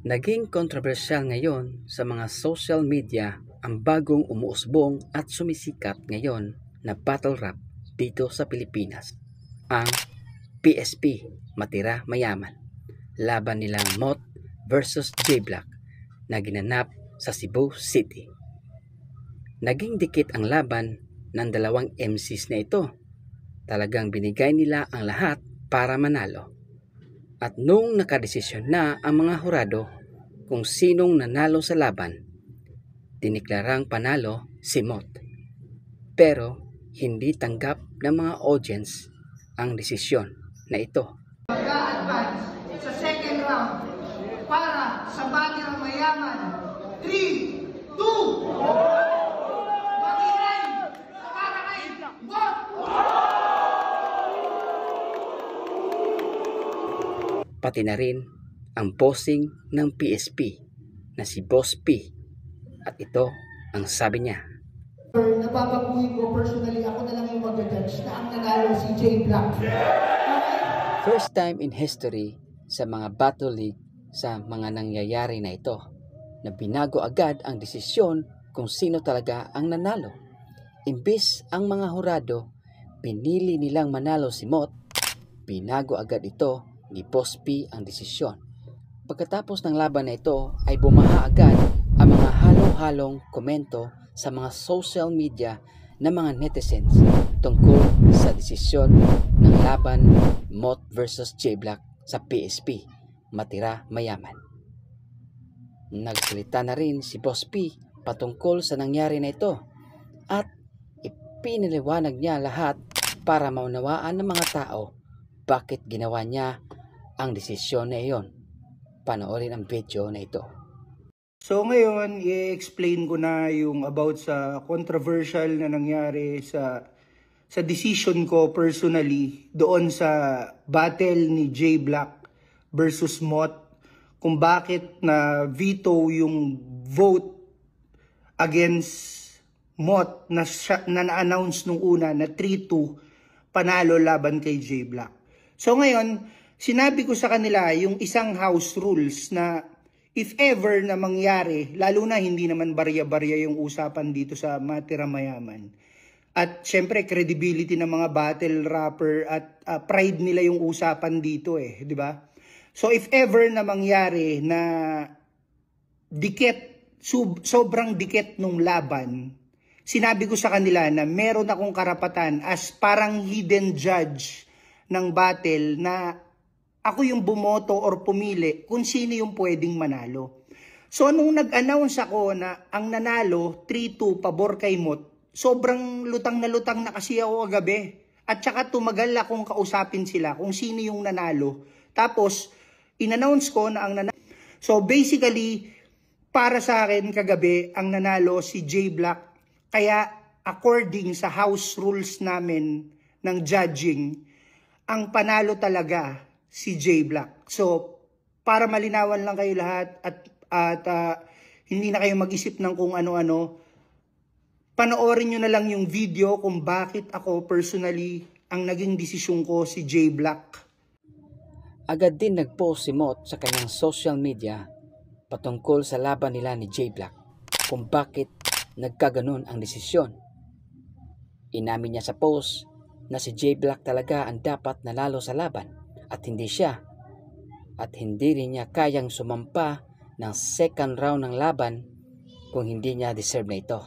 Naging kontrobersyal ngayon sa mga social media ang bagong umuusbong at sumisikat ngayon na battle rap dito sa Pilipinas, ang PSP, Matira Mayaman, laban nilang Mot versus J-Black na ginanap sa Cebu City. Naging dikit ang laban ng dalawang MCs na ito. Talagang binigay nila ang lahat para manalo. At nung nakadesisyon na ang mga hurado kung sinong nanalo sa laban, diniklarang panalo si Mot. Pero hindi tanggap ng mga audience ang desisyon na ito. Mag-a-advance sa second round para sa Matira Mayaman. 3, 2, pati na rin ang bossing ng PSP na si Boss P. At ito ang sabi niya. Napapaguhin ko personally, ako na lang yung mag-judge na ang nanalo si J-Black. First time in history sa mga Battle League sa mga nangyayari na ito na binago agad ang desisyon kung sino talaga ang nanalo. Imbis ang mga hurado pinili nilang manalo si Mot, binago agad ito ni Boss P ang desisyon. Pagkatapos ng laban na ito ay bumaha agad ang mga halong-halong komento sa mga social media ng mga netizens tungkol sa desisyon ng laban Mot versus J-Black sa PSP, Matira Mayaman. Nagsalita na rin si Boss P patungkol sa nangyari na ito at ipinaliwanag niya lahat para maunawaan ng mga tao bakit ginawa niya ang desisyon na iyon. Panoorin ang video na ito. So ngayon, i-explain ko na yung about sa controversial na nangyari sa decision ko personally doon sa battle ni J-Black versus Mot, kung bakit na veto yung vote against Mot na na-announce nung una na 3-2 panalo laban kay J-Black. So ngayon, sinabi ko sa kanila yung isang house rules na if ever na mangyari, lalo na hindi naman barya-barya yung usapan dito sa Matira Mayaman. At syempre credibility ng mga battle rapper at pride nila yung usapan dito di ba? So if ever na mangyari na sobrang dikit nung laban, sinabi ko sa kanila na meron akong karapatan as parang hidden judge ng battle na ako yung bumoto or pumili kung sino yung pwedeng manalo. So nung nag-announce ako na ang nanalo 3-2 pabor kay Mot, sobrang lutang na kasi ako kagabi. At saka tumagal akong kausapin sila kung sino yung nanalo. Tapos in-announce ko na ang nanalo. So basically, para sa akin kagabi, ang nanalo si J-Black. Kaya according sa house rules namin ng judging, ang panalo talaga si J-Black. So, para malinawan lang kayo lahat at hindi na kayo mag-isip ng kung ano-ano, panoorin nyo na lang yung video kung bakit ako personally ang naging desisyon ko si J-Black. Agad din nag-post si Mot sa kanyang social media patungkol sa laban nila ni J-Black kung bakit nagkaganon ang desisyon. Inamin niya sa post na si J-Black talaga ang dapat nanalo sa laban at hindi siya, at hindi rin niya kayang sumampa ng second round ng laban kung hindi niya deserve na ito.